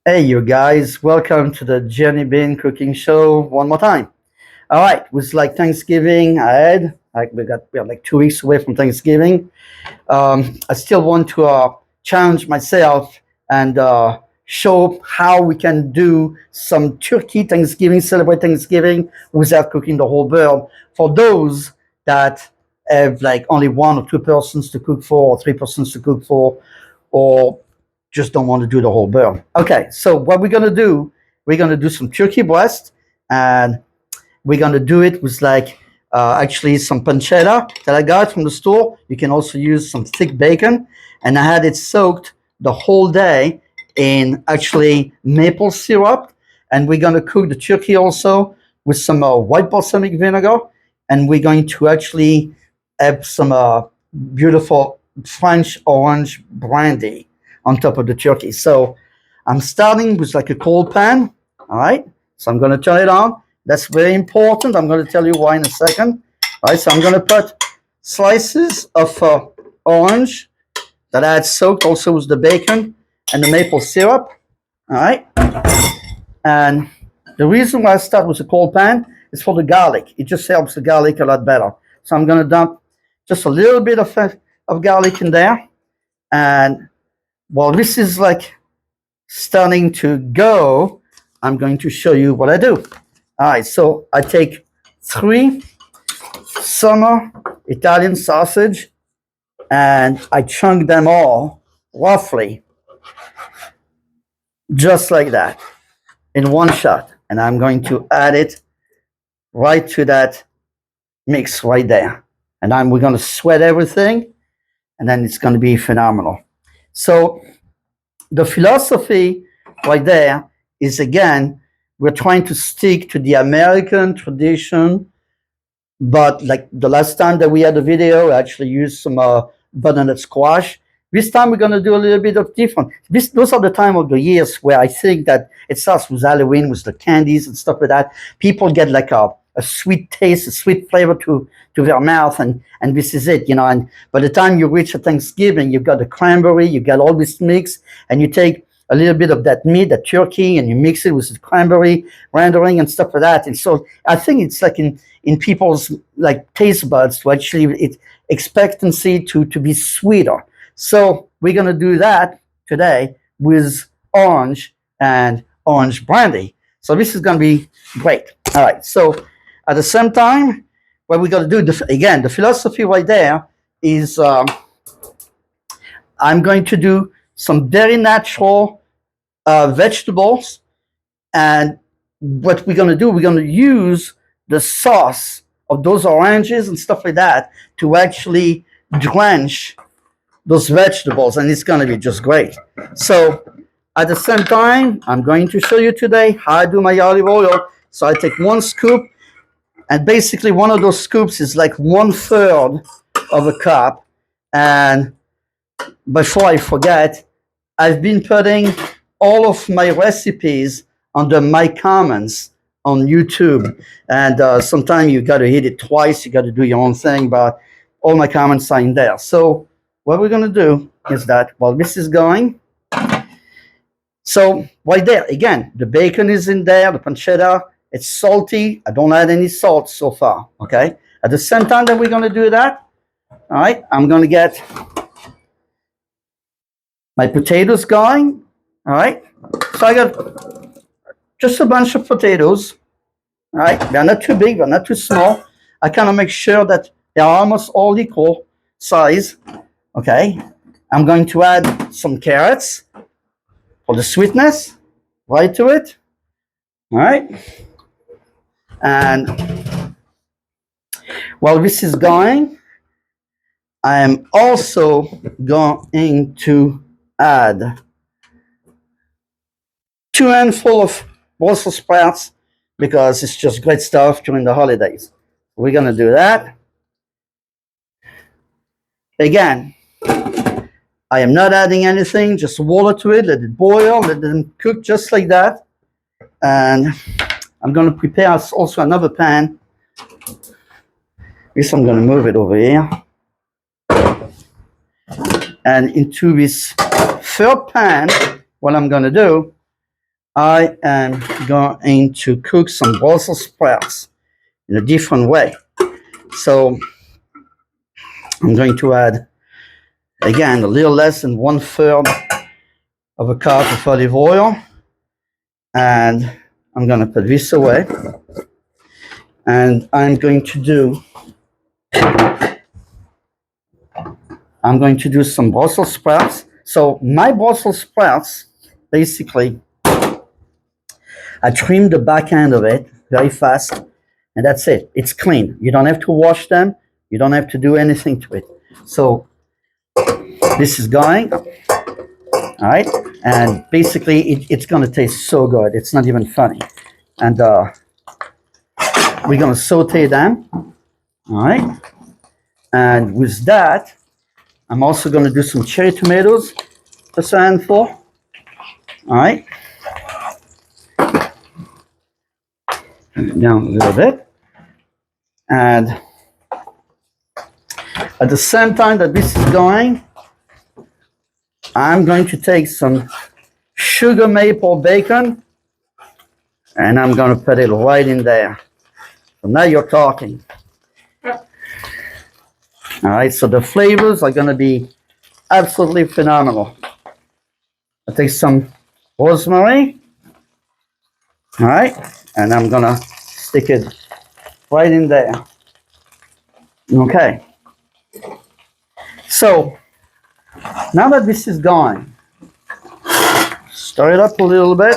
Hey, you guys, welcome to the Giani Bean Cooking Show one more time. All right, it was like Thanksgiving ahead. We are like 2 weeks away from Thanksgiving. I still want to challenge myself and show how we can do some turkey Thanksgiving, celebrate Thanksgiving without cooking the whole bird. For those that have like only one or two persons to cook for, or three persons to cook for, or just don't want to do the whole bird. Okay, so what we're gonna do some turkey breast, and we're gonna do it with like actually some pancetta that I got from the store. You can also use some thick bacon, and I had it soaked the whole day in actually maple syrup. And we're gonna cook the turkey also with some white balsamic vinegar, and we're going to actually have some beautiful French orange brandy on top of the turkey. So I'm starting with like a cold pan. All right. So I'm going to turn it on. That's very important. I'm going to tell you why in a second. All right. So I'm going to put slices of orange that I had soaked also with the bacon and the maple syrup. All right. And the reason why I start with a cold pan is for the garlic. It just helps the garlic a lot better. So I'm going to dump just a little bit of garlic in there. And while this is like starting to go, I'm going to show you what I do. All right, so I take 3 summer Italian sausage and I chunk them all roughly just like that in one shot. And I'm going to add it right to that mix right there. And we're going to sweat everything, and then it's going to be phenomenal. So the philosophy right there is, again, we're trying to stick to the American tradition, but like the last time that we had a video, I actually used some butternut squash. This time we're going to do a little bit of different. Those are the time of the years where I think that it starts with Halloween, with the candies and stuff like that. People get like a sweet taste, a sweet flavor to their mouth, and this is it, you know. And by the time you reach a Thanksgiving, you've got the cranberry, you got all this mix, and you take a little bit of that meat, that turkey, and you mix it with the cranberry rendering and stuff like that. And so I think it's like in people's like taste buds to actually it expectancy to be sweeter. So we're gonna do that today with orange and orange brandy. So this is gonna be great. All right. So at the same time, what we got to do, again, the philosophy right there is I'm going to do some very natural vegetables. And what we're going to do, we're going to use the sauce of those oranges and stuff like that to actually drench those vegetables. And it's going to be just great. So at the same time, I'm going to show you today how I do my olive oil. So I take 1 scoop, and basically one of those scoops is like 1/3 of a cup. And before I forget, I've been putting all of my recipes under my comments on YouTube. And sometimes you got to hit it twice. You got to do your own thing, but all my comments are in there. So what we're going to do is that while this is going, so right there, again, the bacon is in there, the pancetta. It's salty. I don't add any salt so far, okay? At the same time that we're going to do that, all right, I'm going to get my potatoes going, all right? So I got just a bunch of potatoes, all right? They're not too big, they're not too small. I kind of make sure that they're almost all equal size, okay? I'm going to add some carrots for the sweetness right to it, all right? And while this is going, I am also going to add 2 handfuls of Brussels sprouts because it's just great stuff during the holidays. We're going to do that. Again, I am not adding anything, just water to it, let it boil, let it cook just like that. And I'm going to prepare also another pan. This I'm going to move it over here. And into this 3rd pan, what I'm going to do I am going to cook some Brussels sprouts in a different way. So I'm going to add, again, a little less than 1/3 of a cup of olive oil. And I'm going to put this away. And I'm going to do some Brussels sprouts. So my Brussels sprouts, basically, I trim the back end of it very fast, and that's it. It's clean. You don't have to wash them. You don't have to do anything to it. So this is going, all right? And basically, it's going to taste so good. It's not even funny. And we're going to saute them, all right? And with that, I'm also going to do some cherry tomatoes, just a handful, all right? Down a little bit. And at the same time that this is going, I'm going to take some sugar maple bacon and I'm going to put it right in there. So now you're talking. All right, so the flavors are going to be absolutely phenomenal. I take some rosemary, all right, and I'm going to stick it right in there. Okay. So now that this is gone, stir it up a little bit.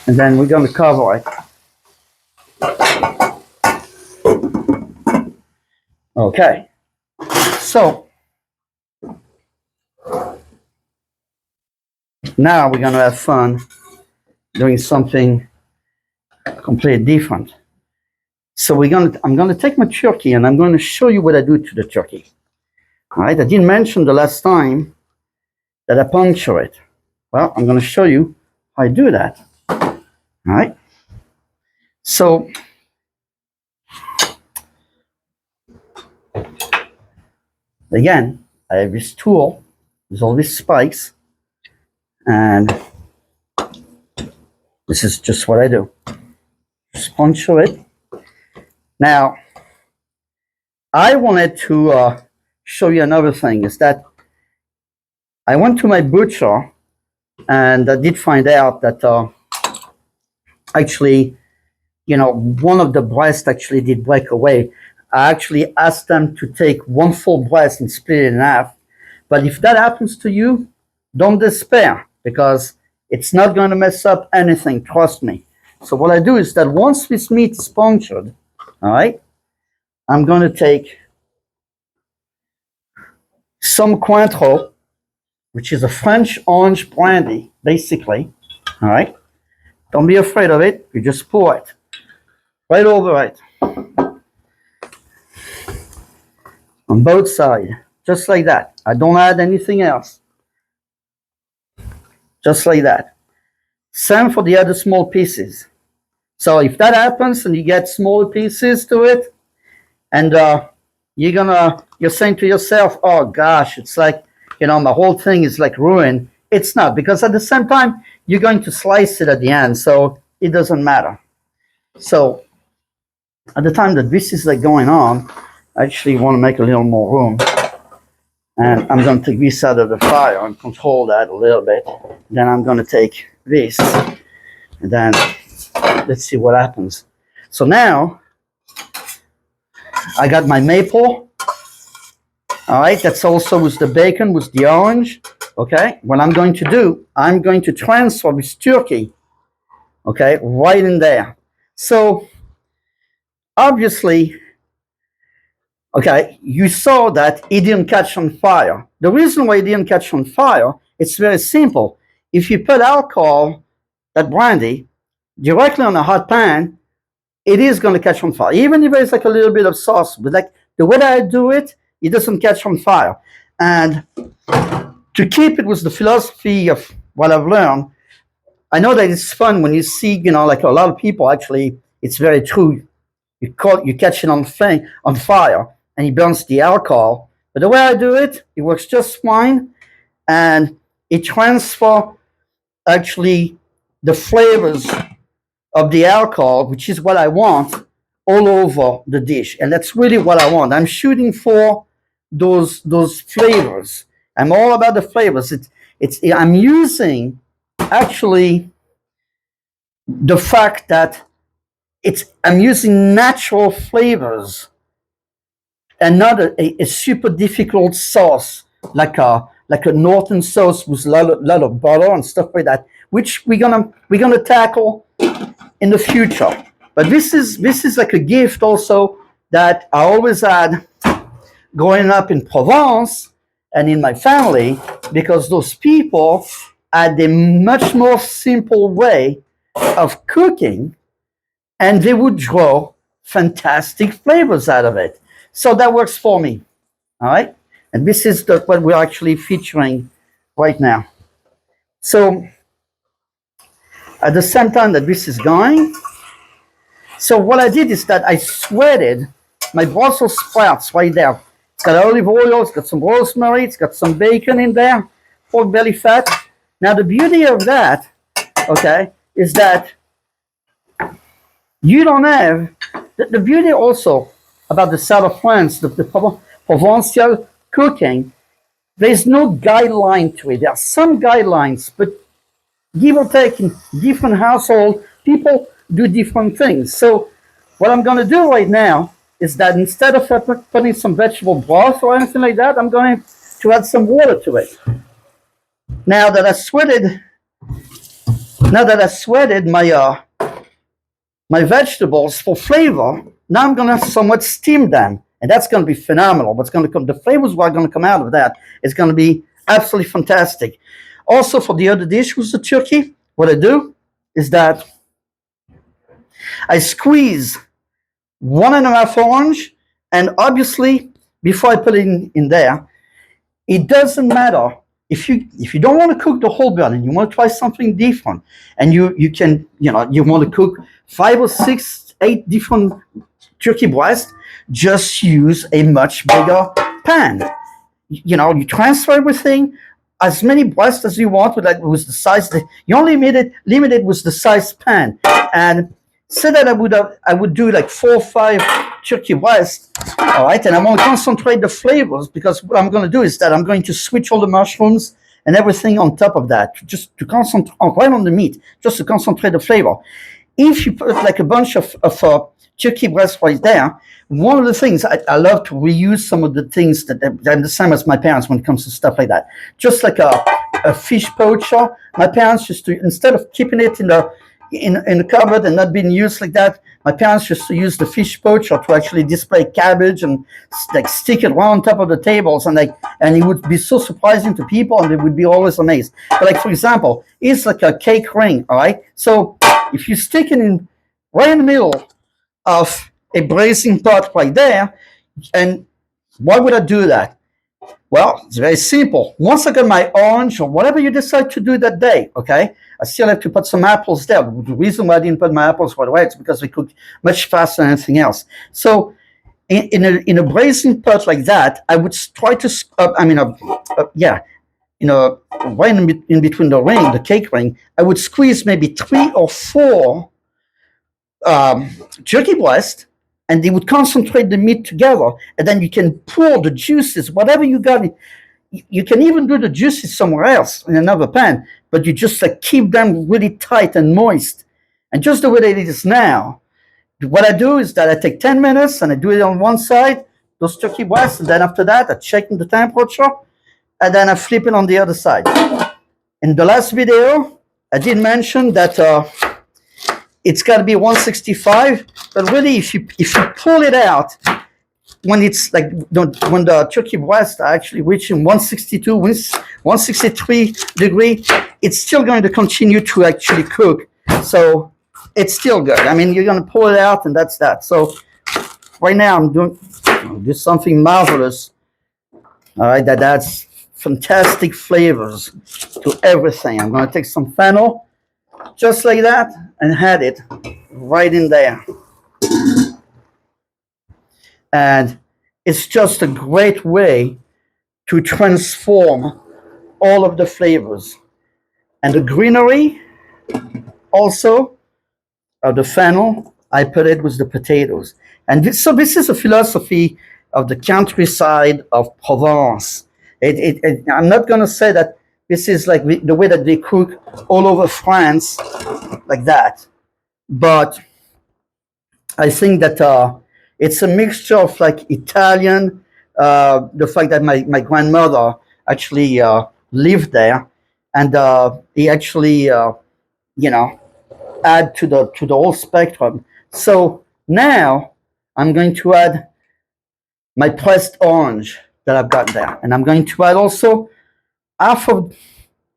And then we're going to cover it. Okay. So now we're going to have fun doing something completely different. So I'm going to take my turkey and I'm going to show you what I do to the turkey. All right. I didn't mention the last time that I puncture it. Well, I'm going to show you how I do that. All right. So again, I have this tool with all these spikes, and this is just what I do. Just puncture it. Now, I wanted to show you another thing, is that I went to my butcher and I did find out that actually, one of the breasts actually did break away. I actually asked them to take one full breast and split it in half. But if that happens to you, don't despair, because it's not going to mess up anything, trust me. So what I do is that once this meat is punctured, all right, I'm going to take some Cointreau, which is a French orange brandy, basically, all right. Don't be afraid of it. You just pour it right over it on both sides, just like that. I don't add anything else. Just like that. Same for the other small pieces. So if that happens and you get smaller pieces to it, and you're saying to yourself, oh gosh, it's like, my whole thing is like ruined. It's not, because at the same time, you're going to slice it at the end, so it doesn't matter. So at the time that this is like going on, I actually want to make a little more room. And I'm going to take this out of the fire and control that a little bit. Then I'm going to take this, and then let's see what happens. So now I got my maple. All right, that's also with the bacon, with the orange. Okay, what I'm going to do, I'm going to transfer this turkey, okay, right in there. So obviously, okay, you saw that it didn't catch on fire. The reason why it didn't catch on fire, it's very simple. If you put alcohol, that brandy, directly on a hot pan, it is going to catch on fire. Even if there's like a little bit of sauce, but like the way that I do it, it doesn't catch on fire. And to keep it with the philosophy of what I've learned, I know that it's fun when you see, like a lot of people actually, it's very true. You catch it on fire and it burns the alcohol, But the way I do it, it works just fine, and it transfers actually the flavors of the alcohol, which is what I want, all over the dish. And that's really what I want. I'm shooting for those flavors. I'm all about the flavors. I'm using actually the fact that I'm using natural flavors and not a super difficult sauce like a northern sauce with a lot of butter and stuff like that, which we're gonna tackle in the future. But this is like a gift also that I always had growing up in Provence and in my family, because those people had a much more simple way of cooking, and they would draw fantastic flavors out of it. So that works for me. All right. And this is what we're actually featuring right now. So at the same time that this is going, so what I did is that I sweated my Brussels sprouts right there. It's got olive oil, it's got some rosemary, it's got some bacon in there, pork belly fat. Now the beauty of that, okay, is that you don't have the beauty also about the south of France, the Provençal cooking. There's no guideline to it. There are some guidelines, but give or take in different households, people do different things. So what I'm going to do right now is that instead of putting some vegetable broth or anything like that, I'm going to add some water to it. Now that I sweated my vegetables for flavor, now I'm going to somewhat steam them, and that's going to be phenomenal. What's going to come, the flavors that are going to come out of that is going to be absolutely fantastic. Also, for the other dish with the turkey, what I do is that I squeeze 1.5 orange, and obviously, before I put it in there, it doesn't matter if you don't want to cook the whole bird and you want to try something different, and you want to cook 5 or 6, 8 different turkey breasts, just use a much bigger pan. You transfer everything, as many breasts as you want with the size. You only limited with the size pan. And say that I would do like 4 or 5 turkey breasts, all right, and I want to concentrate the flavors, because what I'm going to do is that I'm going to switch all the mushrooms and everything on top of that, just to concentrate right on the meat, just to concentrate the flavor. If you put like a bunch of turkey breasts right there, one of the things I love to reuse some of the things that I'm the same as my parents when it comes to stuff like that. Just like a fish poacher, my parents used to, instead of keeping it in the cupboard and not being used like that, my parents used to use the fish poacher to actually display cabbage and like stick it right on top of the tables, and it would be so surprising to people, and they would be always amazed. But like, for example, it's like a cake ring, all right? So if you stick it in right in the middle of a braising pot right there, and why would I do that? Well, it's very simple. Once I got my orange or whatever you decide to do that day, okay, I still have to put some apples there. The reason why I didn't put my apples right away is because they cook much faster than anything else. So in a braising pot like that, I would try to, right in between the ring, the cake ring, I would squeeze maybe 3 or 4 turkey breasts, and they would concentrate the meat together, and then you can pour the juices, whatever you got. You can even do the juices somewhere else in another pan, but you just like keep them really tight and moist. And just the way that it is now, what I do is that I take 10 minutes and I do it on one side, those turkey breasts, and then after that, I check the temperature, and then I flip it on the other side. In the last video, I did mention that it's got to be 165, but really, if you pull it out, when it's like when the turkey breasts are actually reaching 162, 163 degree, it's still going to continue to actually cook. So it's still good. I mean, you're going to pull it out, and that's that. So right now, I'm doing something marvelous. All right, that adds fantastic flavors to everything. I'm going to take some fennel, just like that, and add it right in there. And It's just a great way to transform all of the flavors. And the greenery also of the fennel, I put it with the potatoes. And so this is a philosophy of the countryside of Provence. I'm not going to say that this is like the way that they cook all over France, like that. But I think that it's a mixture of like Italian, the fact that my grandmother actually lived there, and he actually, you know, add to the whole spectrum. So now I'm going to add my pressed orange that I've got there, and I'm going to add also half of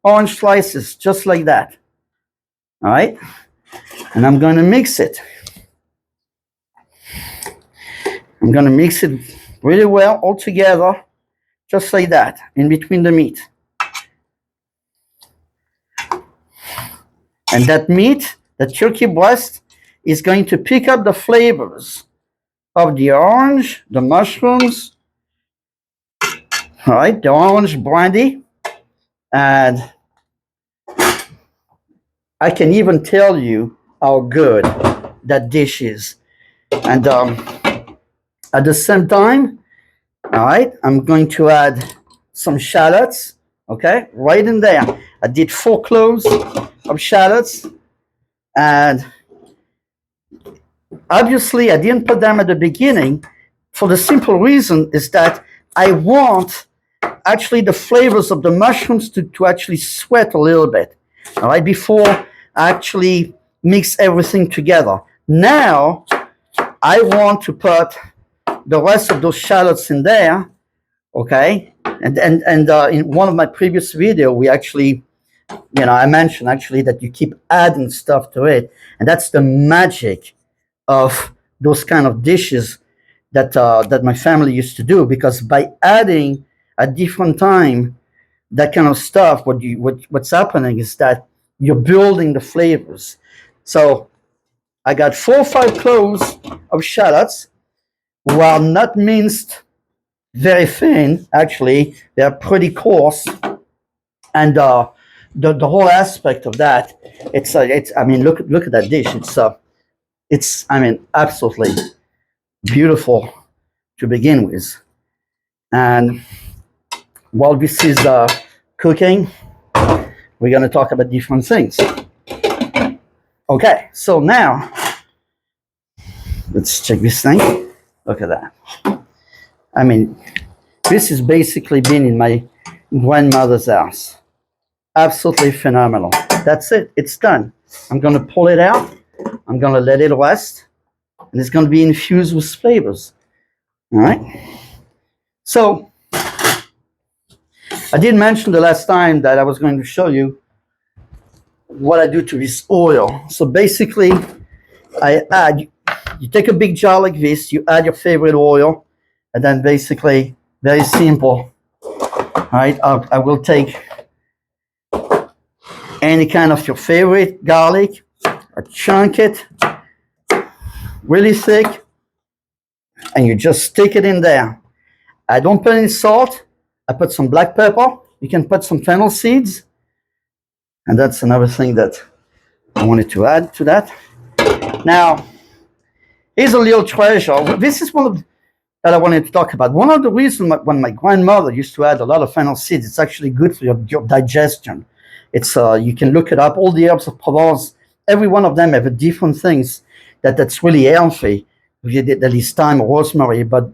orange slices, just like that. All right, and I'm going to mix it. I'm going to mix it really well all together, just like that, in between the meat. And that meat, the turkey breast, is going to pick up the flavors of the orange, the mushrooms, all right, the orange brandy, and I can even tell you how good that dish is. And at the same time, all right, I'm going to add some shallots, okay, right in there. I did 4 cloves of shallots, and obviously I didn't put them at the beginning for the simple reason is that I want actually the flavors of the mushrooms to actually sweat a little bit, all right, before I actually mix everything together. Now I want to put the rest of those shallots in there, okay, and in one of my previous video we actually, I mentioned actually that you keep adding stuff to it, and that's the magic of those kind of dishes that my family used to do, because by adding at different time that kind of stuff, what's happening is that you're building the flavors. So I got 4 or 5 cloves of shallots, while not minced very thin. Actually, they're pretty coarse, and the whole aspect of that, it's I mean, look at that dish. It's I mean, absolutely beautiful to begin with. And while this is cooking, we're going to talk about different things. Okay, so now let's check this thing. Look at that. I mean, this has basically been in my grandmother's house. Absolutely phenomenal. That's it. It's done. I'm going to pull it out. I'm going to let it rest, and it's going to be infused with flavors. All right. So I did mention the last time that I was going to show you what I do to this oil. So basically, you take a big jar like this, you add your favorite oil, and then basically, very simple. All right, I will take any kind of your favorite garlic, I chunk it really thick, and you just stick it in there. I don't put any salt. I put some black pepper. You can put some fennel seeds. And that's another thing that I wanted to add to that. Now, here's a little treasure. This is one of that I wanted to talk about. One of the reasons when my grandmother used to add a lot of fennel seeds, it's actually good for your digestion. It's you can look it up. All the herbs of Provence, every one of them have a different things that's really healthy. There is thyme, rosemary, but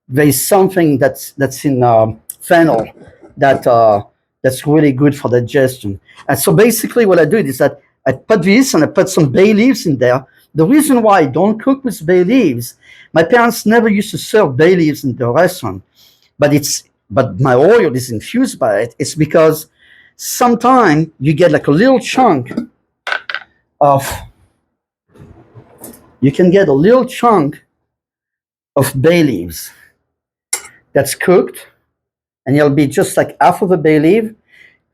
there is something that's in fennel that's really good for digestion. And so basically what I do is that I put this and I put some bay leaves in there. The reason why I don't cook with bay leaves, my parents never used to serve bay leaves in the restaurant, but my oil is infused by it. It's because sometimes you get like a little chunk of, you can get a little chunk of bay leaves that's cooked, and it'll be just like half of a bay leaf,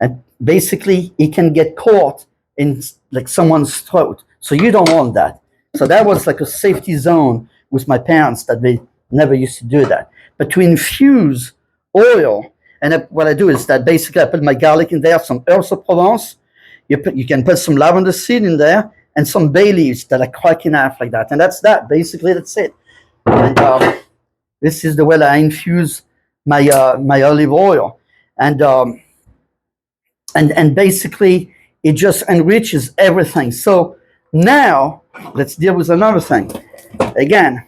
and basically it can get caught in like someone's throat. So you don't want that. So that was like a safety zone with my parents, that they never used to do that. But to infuse oil, and what I do is that basically I put my garlic in there, some herbs of Provence. You can put some lavender seed in there and some bay leaves that I crack in half like that, and that's that. Basically, that's it. And this is the way that I infuse my olive oil, and basically it just enriches everything. So now let's deal with another thing. Again,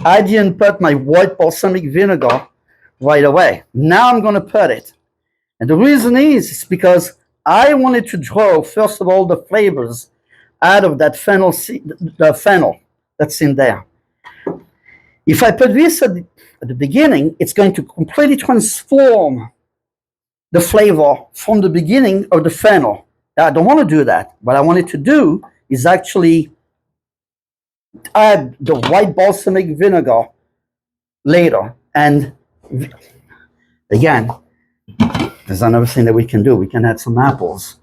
I didn't put my white balsamic vinegar right away. Now I'm going to put it. And the reason is because I wanted to draw, first of all, the flavors out of that the fennel that's in there. If I put this at the beginning, it's going to completely transform the flavor from the beginning of the fennel. I don't want to do that. What I wanted to do is actually add the white balsamic vinegar later. And again, there's another thing that we can do. We can add some apples.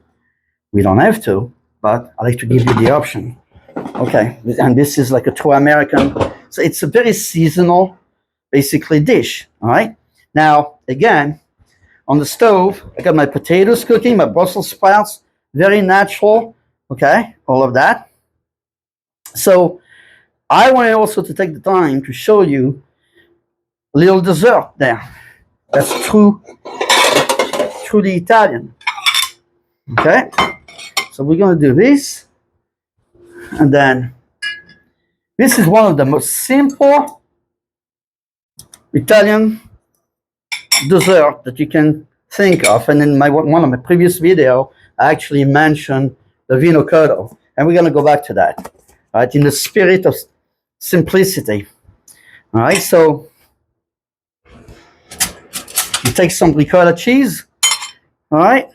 We don't have to, but I like to give you the option. Okay, and this is like a true American. So it's a very seasonal, basically, dish. All right. Now, again, on the stove, I got my potatoes cooking, my Brussels sprouts, very natural. Okay, all of that. So I wanted also to take the time to show you a little dessert there. That's truly Italian. Okay, so we're going to do this. And then this is one of the most simple Italian dessert that you can think of. And in one of my previous videos, I actually mentioned the vino cotto. And we're going to go back to that, right, in the spirit of simplicity. All right, so you take some ricotta cheese, all right,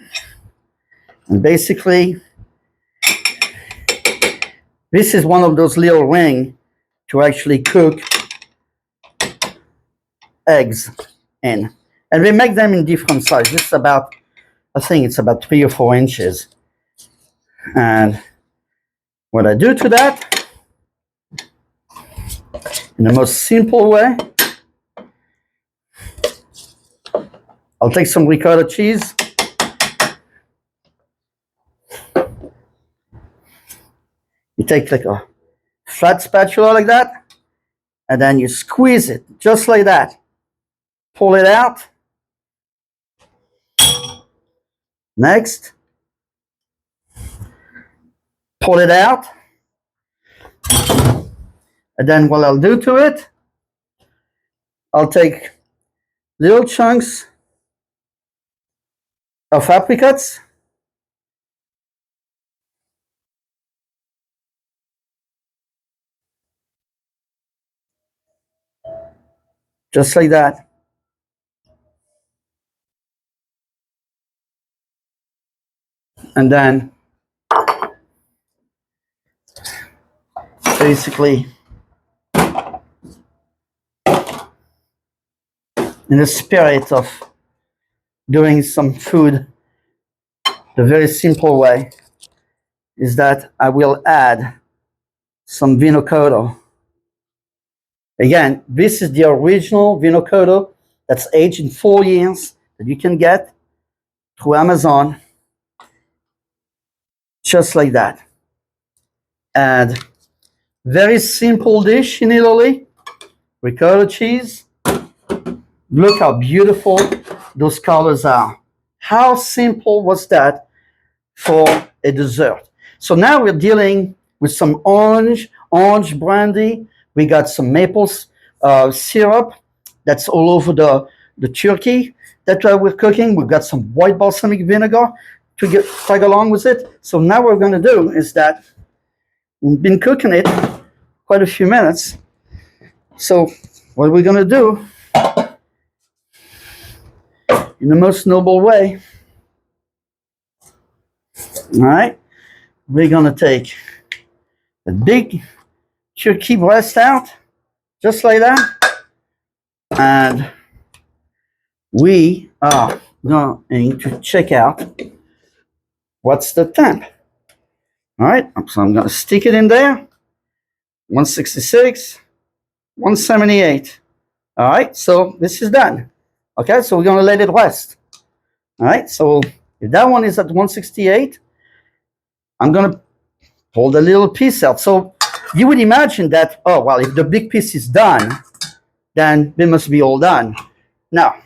and basically this is one of those little rings to actually cook eggs in. And we make them in different sizes. This is about, I think it's about 3 or 4 inches. And what I do to that, in the most simple way, I'll take some ricotta cheese. You take like a flat spatula like that, and then you squeeze it just like that. Pull it out. Next. Pull it out. And then what I'll do to it, I'll take little chunks of apricots. Just like that. And then basically in the spirit of doing some food the very simple way is that I will add some vino cotto. Again, this is the original vino cotto that's aged in 4 years that you can get through Amazon, just like that. And very simple dish in Italy, ricotta cheese. Look how beautiful those colors are. How simple was that for a dessert? So now we're dealing with some orange brandy. We got some maple syrup that's all over the turkey that we're cooking. We've got some white balsamic vinegar to tag along with it. So now what we're going to do is that we've been cooking it quite a few minutes. So what we're going to do, in the most noble way, all right, we're going to take a big turkey breast out, just like that, and we are going to check out what's the temp. All right, so I'm going to stick it in there, 166. 178. All right, so this is done. Okay, so we're gonna let it rest. All right, so if that one is at 168, I'm gonna pull the little piece out. So you would imagine that, oh, well, if the big piece is done, then they must be all done. Now,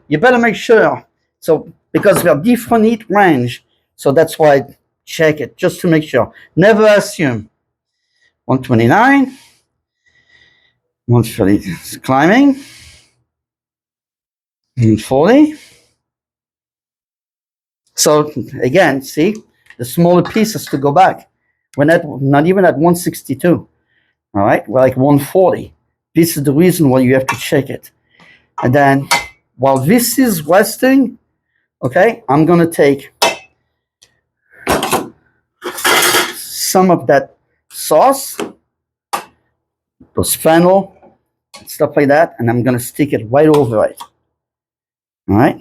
you better make sure. So, because we have different heat range, so that's why check it, just to make sure. Never assume. 129, 130, it's climbing, 140. So, again, see, the smaller piece has to go back. We're not even at 162. All right, we're like 140. This is the reason why you have to check it. And then while this is resting, okay, I'm going to take some of that sauce, those fennel, stuff like that, and I'm going to stick it right over it. All right.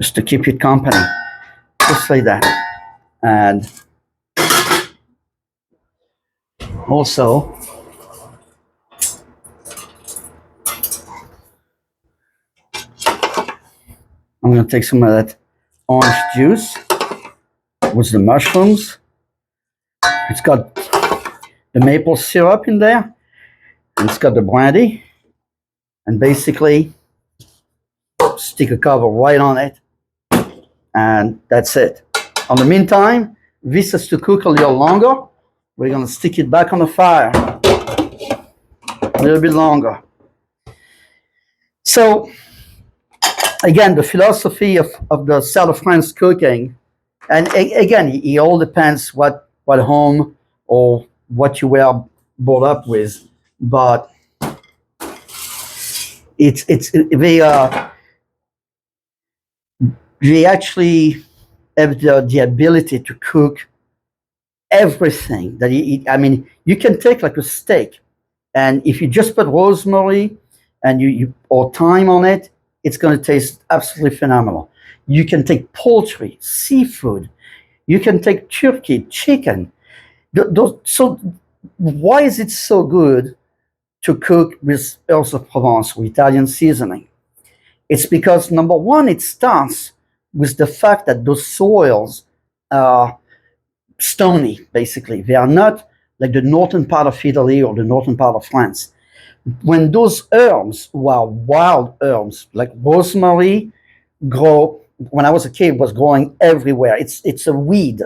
Just to keep it company, just like that. And also, I'm going to take some of that orange juice with the mushrooms. It's got the maple syrup in there, and it's got the brandy, and basically stick a cover right on it, and that's it. In the meantime, this has to cook a little longer. We're going to stick it back on the fire a little bit longer. So, again, the philosophy of the South of France cooking, and again, it all depends what home or what you were brought up with, but they actually have the ability to cook everything that you eat. I mean, you can take like a steak, and if you just put rosemary and you or thyme on it, it's going to taste absolutely phenomenal. You can take poultry, seafood, you can take turkey, chicken. So why is it so good to cook with herbs of Provence or Italian seasoning? It's because, number one, it starts with the fact that those soils are stony, basically. They are not like the northern part of Italy or the northern part of France. When those herbs were wild herbs, like rosemary, grow, when I was a kid, was growing everywhere. It's a weed.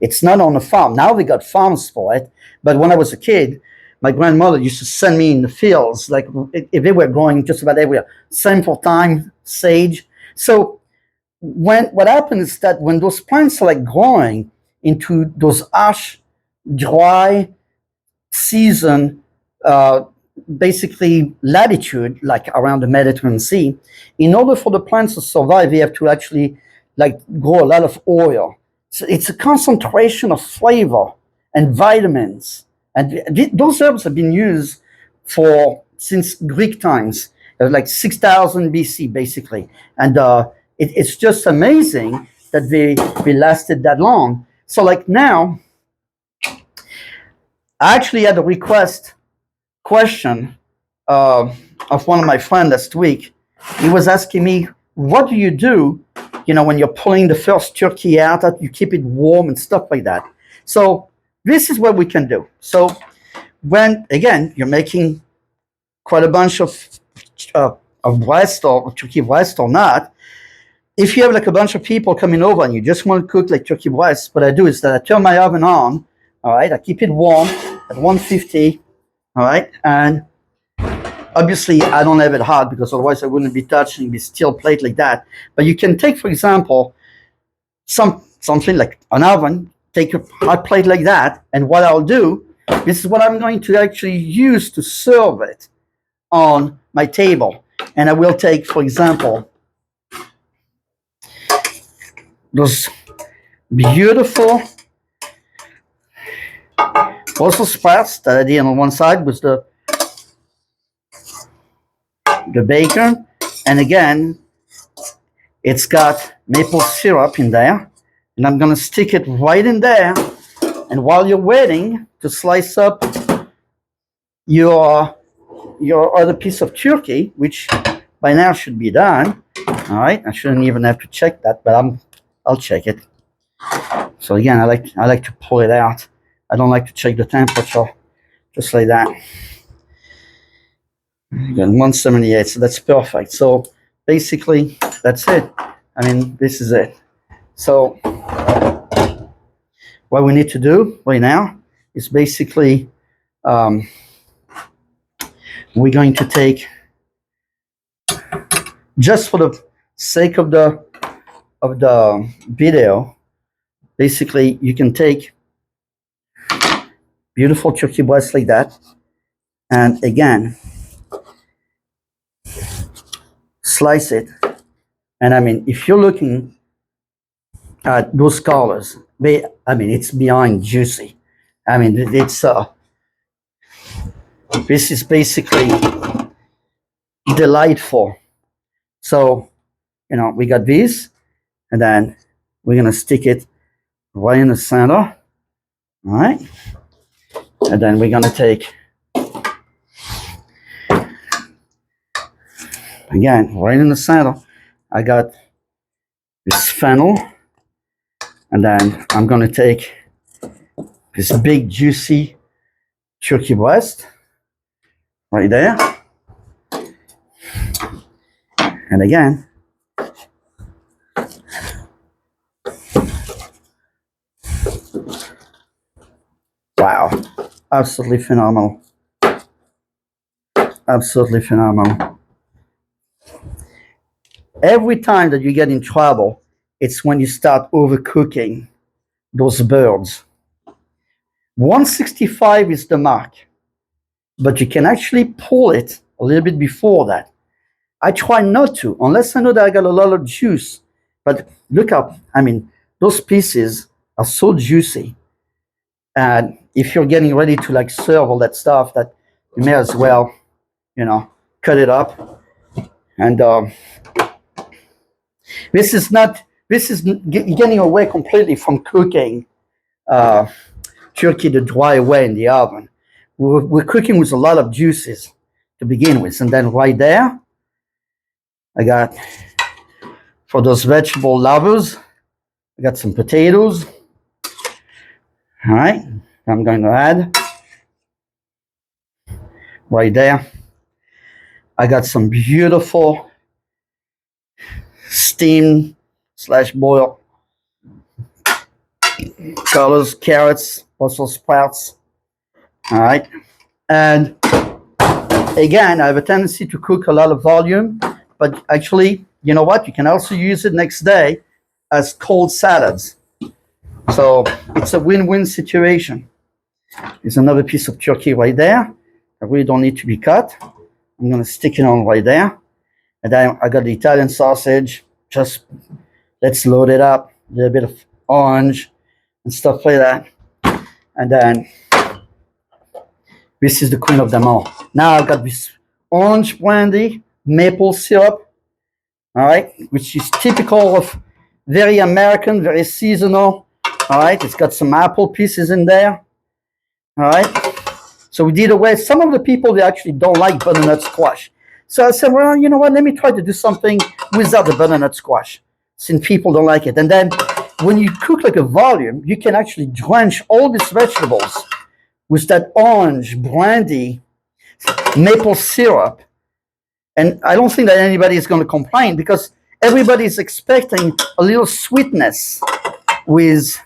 It's not on a farm. Now we got farms for it. But when I was a kid, my grandmother used to send me in the fields, like if they were growing just about everywhere. Same for thyme, sage. So what happens is that when those plants are like growing into those harsh, dry season, basically latitude, like around the Mediterranean Sea, in order for the plants to survive, they have to actually like grow a lot of oil. So it's a concentration of flavor and vitamins. And those herbs have been used since Greek times, like 6,000 BC, basically. And it's just amazing that they lasted that long. So like now, I actually had a question of one of my friends last week. He was asking me, what do you do, when you're pulling the first turkey out, you keep it warm and stuff like that. So this is what we can do. So when, again, you're making quite a bunch of breast or turkey breast or not, if you have like a bunch of people coming over and you just want to cook like turkey breast, what I do is that I turn my oven on, all right, I keep it warm at 150, all right, and obviously I don't have it hot because otherwise I wouldn't be touching the steel plate like that. But you can take, for example, something like an oven, take a hot plate like that, and what I'll do, this is what I'm going to actually use to serve it on my table. And I will take, for example, those beautiful Brussels sprouts that I did on one side with the bacon. And again, it's got maple syrup in there. and I'm gonna stick it right in there. And while you're waiting to slice up your other piece of turkey, which by now should be done. All right, I shouldn't even have to check that, but I'll check it. So again, I like to pull it out. I don't like to check the temperature, just like that. Again, 178, so that's perfect. So basically, that's it. I mean, this is it. So what we need to do right now is basically we're going to take, just for the sake of the video, basically you can take beautiful turkey breast like that, and again slice it. And I mean, if you're looking at those colors, it's beyond juicy. I mean, it's this is basically delightful. So, you know, we got this, and then we're gonna stick it right in the center. All right, and then we're gonna take, again, right in the center, I got this fennel, and then I'm gonna take this big juicy turkey breast right there. And again, wow, absolutely phenomenal. Absolutely phenomenal. Every time that you get in trouble, it's when you start overcooking those birds. 165 is the mark, but you can actually pull it a little bit before that. I try not to, unless I know that I got a lot of juice. But look up, I mean, those pieces are so juicy. And if you're getting ready to like serve all that stuff, that you may as well, you know, cut it up. And this is getting away completely from cooking turkey the dry way in the oven. We're cooking with a lot of juices to begin with. And then right there, I got, for those vegetable lovers, I got some potatoes. All right, I'm going to add right there. I got some beautiful steamed / boiled colors, carrots, Brussels sprouts. All right, and again, I have a tendency to cook a lot of volume, but actually, you know what? You can also use it next day as cold salads. So it's a win-win situation. There's another piece of turkey right there. I really don't need to be cut. I'm gonna stick it on right there. And then I got the Italian sausage. Just let's load it up. A little bit of orange and stuff like that. And then this is the queen of them all. Now I've got this orange brandy, maple syrup, all right, which is typical of very American, very seasonal. All right, it's got some apple pieces in there. All right, so we did away. Some of the people, they actually don't like butternut squash. So I said, well, you know what, let me try to do something without the butternut squash, since people don't like it. And then when you cook like a volume, you can actually drench all these vegetables with that orange brandy maple syrup. And I don't think that anybody is going to complain, because everybody is expecting a little sweetness with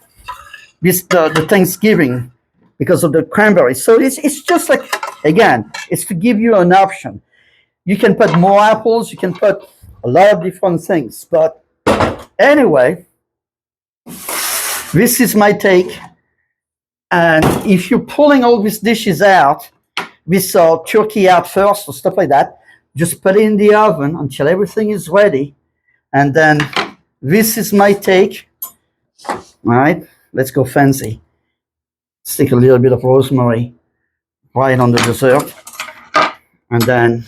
this the Thanksgiving because of the cranberry. So it's just like, again, it's to give you an option. You can put more apples, you can put a lot of different things. But anyway, this is my take. And if you're pulling all these dishes out, this turkey out first or stuff like that, just put it in the oven until everything is ready. And then this is my take. All right, let's go fancy. Stick a little bit of rosemary right on the dessert. And then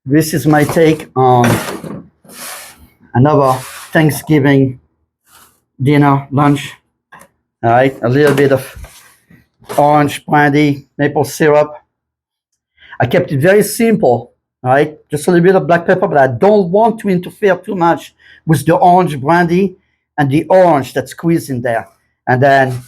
this is my take on another Thanksgiving dinner, lunch. All right, a little bit of orange brandy, maple syrup. I kept it very simple, all right? Just a little bit of black pepper, but I don't want to interfere too much with the orange brandy and the orange that's squeezed in there. And then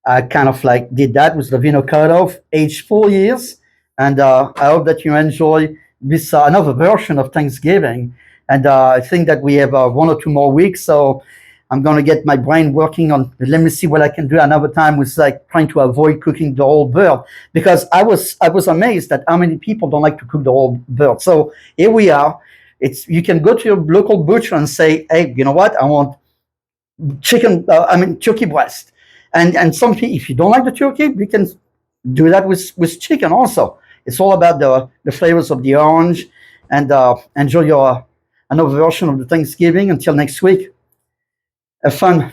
I kind of like did that with the vino cutoff, aged 4 years. And I hope that you enjoy this another version of Thanksgiving. And I think that we have 1 or 2 more weeks. So I'm going to get my brain working on, let me see what I can do another time with like trying to avoid cooking the whole bird, because I was amazed at how many people don't like to cook the whole bird. So here we are. You can go to your local butcher and say, hey, you know what? I want turkey breast. And some people, if you don't like the turkey, you can do that with chicken also. It's all about the flavors of the orange. And enjoy your another version of the Thanksgiving. Until next week. Have fun.